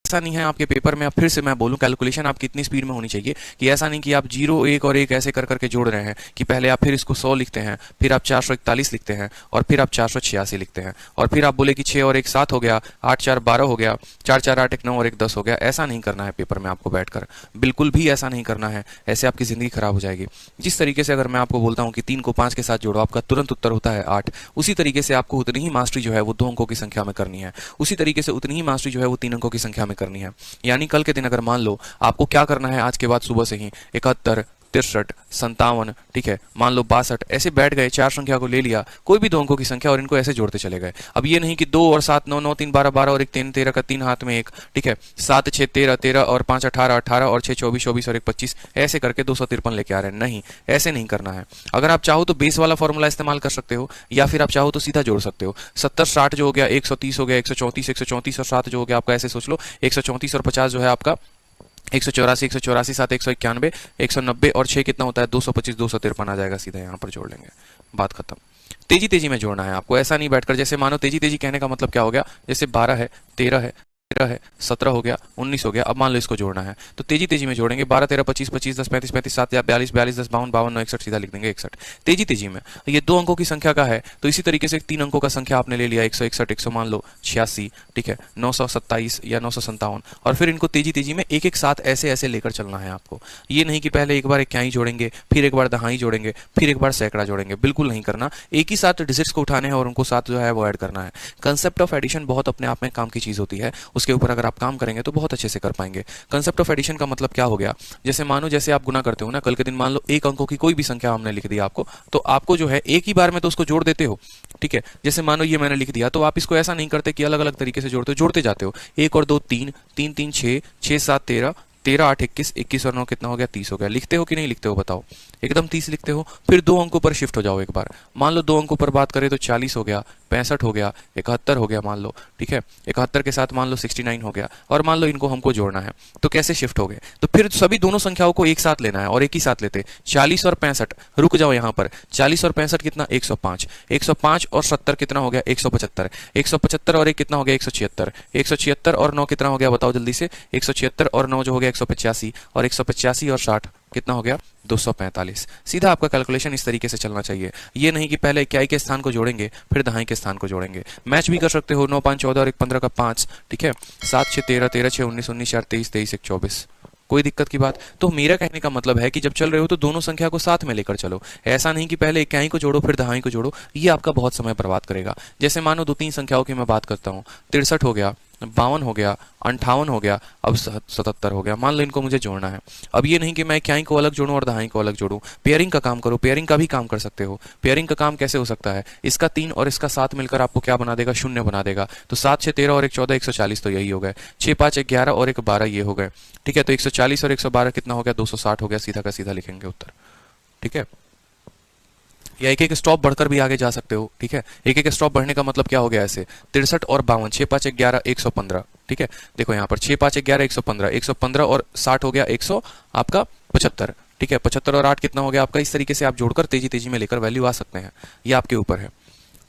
ऐसा नहीं है आपके पेपर में, अब फिर से मैं बोलूं, कैलकुलेशन आपकी इतनी स्पीड में होनी चाहिए कि ऐसा नहीं कि आप 0, 1 और 1 ऐसे कर करके जोड़ रहे हैं कि पहले आप फिर इसको 100 लिखते हैं, फिर आप 441 लिखते हैं और फिर आप 486 लिखते हैं और फिर आप बोले कि 6 और 1 7 हो गया, 8 4 12 हो गया, 4 4 8 1 9 और 1 10 हो गया। ऐसा नहीं करना है पेपर में आपको बैठकर, बिल्कुल भी ऐसा नहीं करना है, ऐसे आपकी ज़िंदगी खराब हो जाएगी। जिस तरीके से अगर मैं आपको बोलता हूँ कि 3 को 5 के साथ जोड़ो, आपका तुरंत उत्तर होता है 8, उसी तरीके से आपको उतनी ही मास्टरी जो है वो 2 अंकों की संख्या में करनी है, उसी तरीके से उतनी ही मास्टरी जो है वो 3 अंकों की संख्या में करनी है। यानी कल के दिन अगर मान लो आपको क्या करना है, आज के बाद सुबह से ही 71, 63, 57, ठीक है, मान लो 62, ऐसे बैठ गए, 4 संख्या को ले लिया, कोई भी 2 अंकों की संख्या, और इनको ऐसे जोड़ते चले गए। अब ये नहीं कि 2 और 7 9 9 3 12 12 और 1 3 13 का 3 हाथ में 1, ठीक है, 7 6 13 13 और 5 18 18 और 6 24 24 और 1 25, ऐसे करके 253 लेके आ रहे हैं। नहीं, ऐसे नहीं करना है। अगर आप चाहो तो बेस वाला फॉर्मूला इस्तेमाल कर सकते हो, या फिर आप चाहो तो सीधा जोड़ सकते हो। 70 60 जो हो गया, 130 हो गया, 134 और 7 जो हो गया आपका, ऐसे सोच लो 134 और 50 जो है आपका 184, 184 7 191, 190 और 6 कितना होता है 225, 253 आ जाएगा, सीधा यहाँ पर जोड़ लेंगे, बात खत्म। तेजी तेजी में जोड़ना है आपको, ऐसा नहीं बैठकर, जैसे मानो तेजी तेजी कहने का मतलब क्या हो गया, जैसे 12 है, 13 है, 17 हो गया, 19 हो गया, अब मान लो इसको जोड़ना है तो तेजी तेजी में जोड़ेंगे। 12 13 25 25 10 35 35 7 42 42 10 52 52 9 61, सीधा लिख देंगे 61, तेजी तेजी में। ये 2 अंकों की संख्या का है तो इसी तरीके से 3 अंकों का संख्या आपने ले लिया, 161, 100 मान लो 86, ठीक है, 927 या 957, और फिर इनको तेजी तेजी में एक एक साथ ऐसे ऐसे लेकर चलना है आपको। ये नहीं कि पहले एक बार इक्याई जोड़ेंगे, फिर एक बार दहाई जोड़ेंगे, फिर एक बार सैकड़ा जोड़ेंगे, बिल्कुल नहीं करना। एक ही साथ डिजिट्स को उठाने हैं और उनको साथ जो है वो ऐड करना है। कंसेप्ट ऑफ एडिशन बहुत अपने आप में काम की चीज होती है, उसके ऊपर अगर आप काम करेंगे तो बहुत अच्छे से कर पाएंगे। कंसेप्ट ऑफ एडिशन का मतलब क्या हो गया, जैसे मानो जैसे आप गुना करते हो ना, कल के दिन मान लो 1 अंकों की कोई भी संख्या हमने लिख दी आपको, तो आपको जो है एक ही बार में तो उसको जोड़ देते हो, ठीक है। जैसे मानो ये मैंने लिख दिया तो आप इसको ऐसा नहीं करते कि अलग अलग तरीके से जोड़ते हो, जोड़ते जाते हो। 1 और 2 3, 3 3 6, 6 7 13, 13 8 21, 21 और 9 कितना हो गया 30 हो गया। लिखते हो कि नहीं लिखते हो बताओ, एकदम 30 लिखते हो। फिर 2 अंकों पर शिफ्ट हो जाओ एक बार, मान लो 2 अंकों पर बात करें तो 40 हो गया, 65 हो गया, 71 हो गया मान लो, ठीक है, 71 के साथ मान लो 69 हो गया, और मान लो इनको हमको जोड़ना है तो कैसे शिफ्ट हो गए, तो फिर सभी दोनों संख्याओं को एक साथ लेना है और एक ही साथ लेते। 40 और 65, रुक जाओ यहाँ पर, 40 और 65 कितना 105, 105 और 70 कितना हो गया 175, 175 और 1 कितना हो गया 176, 176 और 9 कितना हो गया बताओ जल्दी से, 176 और 9 जो हो गया 185, और 185 और 60 कितना हो गया 245। सीधा आपका कैलकुलेशन इस तरीके से चलना चाहिए। ये नहीं कि पहले इक्याई के स्थान को जोड़ेंगे फिर दहाई के स्थान को जोड़ेंगे। मैच भी कर सकते हो, 9 5 14 और 1 15 का 5, ठीक है, 7 6 13 13 6 19 19 4 23 23 1 24, कोई दिक्कत की बात। तो मेरा कहने का मतलब है कि जब चल रहे हो तो दोनों संख्या को साथ में लेकर चलो। ऐसा नहीं कि पहले इक्याई को जोड़ो फिर दहाई को जोड़ो, ये आपका बहुत समय बर्बाद करेगा। जैसे मानो 2-3 संख्याओं की मैं बात करता हूँ, 63 हो गया, 52 हो गया, 58 हो गया, अब 77 हो गया, मान लो इनको मुझे जोड़ना है। अब ये नहीं कि मैं इक्याई को अलग जोड़ूं और दहाई को अलग जोड़ूं, पेयरिंग का काम करो, पेयरिंग का भी काम कर सकते हो। पेयरिंग का काम कैसे हो सकता है, इसका 3 और इसका 7 मिलकर आपको क्या बना देगा, 0 बना देगा। तो 7 6 13 और 1 14, 140 तो यही हो गए। 6 5 1 11 और 1 12 ये हो गए, ठीक है। तो 140 और 112 कितना हो गया 260 हो गया, सीधा का सीधा लिखेंगे उत्तर, ठीक है। या एक एक स्टॉप बढ़कर भी आगे जा सकते हो, ठीक है। एक एक स्टॉप बढ़ने का मतलब क्या हो गया, ऐसे 63 और 52, 6 5 1 11 115, ठीक है। देखो यहाँ पर 6 5 1 11 115, 115 और 60 हो गया 100 आपका 75, ठीक है। 75 और 8 कितना हो गया आपका। इस तरीके से आप जोड़कर तेजी तेजी में लेकर वैल्यू आ सकते हैं, ये आपके ऊपर है,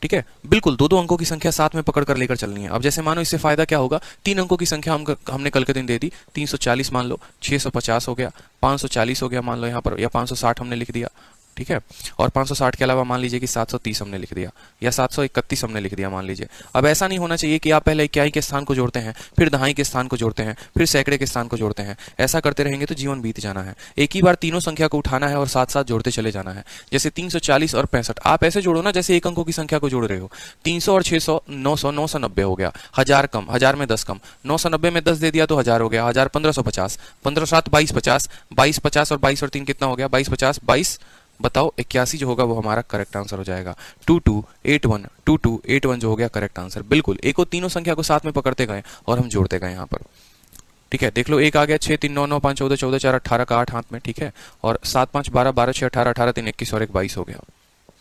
ठीक है। बिल्कुल 2-2 अंकों की संख्या साथ में पकड़ कर लेकर चलनी है। अब जैसे मानो इससे फायदा क्या होगा, 3 अंकों की संख्या हमने कल के दिन दे दी, 340 मान लो, 650 हो गया, 540 हो गया मान लो यहाँ पर, या 560 हमने लिख दिया, ठीक है। और 560 के अलावा मान लीजिए कि 730 हमने लिख दिया, या 731 हमने लिख दिया मान लीजिए। अब ऐसा नहीं होना चाहिए कि आप पहले इक्याई के स्थान को जोड़ते हैं, फिर दहाई के स्थान को जोड़ते हैं, फिर सैकड़े के स्थान को जोड़ते हैं। ऐसा करते रहेंगे तो जीवन बीत जाना है। एक ही बार तीनों संख्या को उठाना है और साथ साथ जोड़ते चले जाना है। जैसे 340 और 65 आप ऐसे जोड़ो ना जैसे 1 अंकों की संख्या को जोड़ रहे हो। 300 और 600 900 990 हो गया, 1000 कम, 1000 में 10 कम, 990 में 10 दे दिया तो 1000 हो गया, 1000 1550, 15 7 22 50, 22 50 और 22 और 3 कितना हो गया 22 50 22, बताओ 81 जो होगा वो हमारा करेक्ट आंसर हो जाएगा। 2281 2281 जो हो गया करेक्ट आंसर। बिल्कुल एक और तीनों संख्या को साथ में पकड़ते गए और हम जोड़ते गए यहाँ पर, ठीक है। देख लो एक आ गया 6 3 9 9 5 14 14 4 18 का 8 हाथ में, ठीक है। और 7 5 12 12 6 18 18 3 21 और 1 22 हो गया।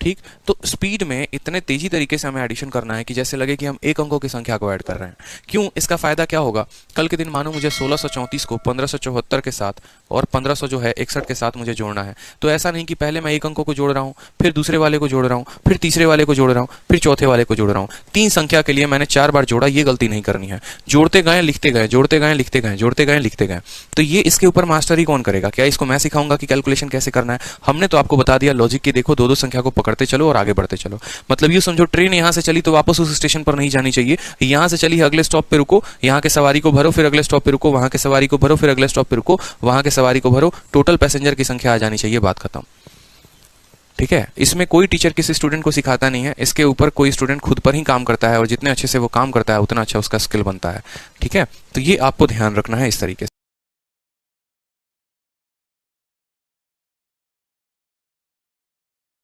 ठीक। तो स्पीड में इतने तेजी तरीके से हमें एडिशन करना है कि जैसे लगे कि हम एक अंकों की संख्या को ऐड कर रहे हैं। क्यों? इसका फायदा क्या होगा? कल के दिन मानो मुझे 1634 को 1574 के साथ और 1500 जो है 61 के साथ मुझे जोड़ना है, तो ऐसा नहीं कि पहले मैं एक अंकों को जोड़ रहा हूँ, फिर दूसरे वाले को जोड़ रहा हूँ, फिर तीसरे वाले को जोड़ रहा हूँ, फिर चौथे वाले को जोड़ रहा हूँ। 3 संख्या के लिए मैंने 4 बार जोड़ा, ये गलती नहीं करनी है। जोड़ते गए, लिखते गए, जोड़ते गए, लिखते गए, जोड़ते गए, लिखते गए। तो ये इसके ऊपर मास्टरी कौन करेगा? क्या इसको मैं सिखाऊंगा कि कैलकुलेशन कैसे करना है? हमने तो आपको बता दिया लॉजिक की, देखो 2-2 संख्या को पकड़ते चलो और आगे बढ़ते चलो। मतलब ये समझो ट्रेन यहां से चली तो वापस उस स्टेशन पर नहीं जानी चाहिए, यहां से चली अगले स्टॉप पे रुको, यहां के सवारी को भरो, फिर अगले स्टॉप पे रुको, वहां के सवारी को भरो, फिर अगले स्टॉप पे रुको, वहां के सवारी को भरो, टोटल पैसेंजर की संख्या आ जानी चाहिए, बात खत्म। ठीक है। इसमें कोई टीचर किसी स्टूडेंट को सिखाता नहीं है, इसके ऊपर कोई स्टूडेंट खुद पर ही काम करता है और जितने अच्छे से वो काम करता है उतना अच्छा उसका स्किल बनता है। ठीक है। तो ये आपको ध्यान रखना है इस तरीके से।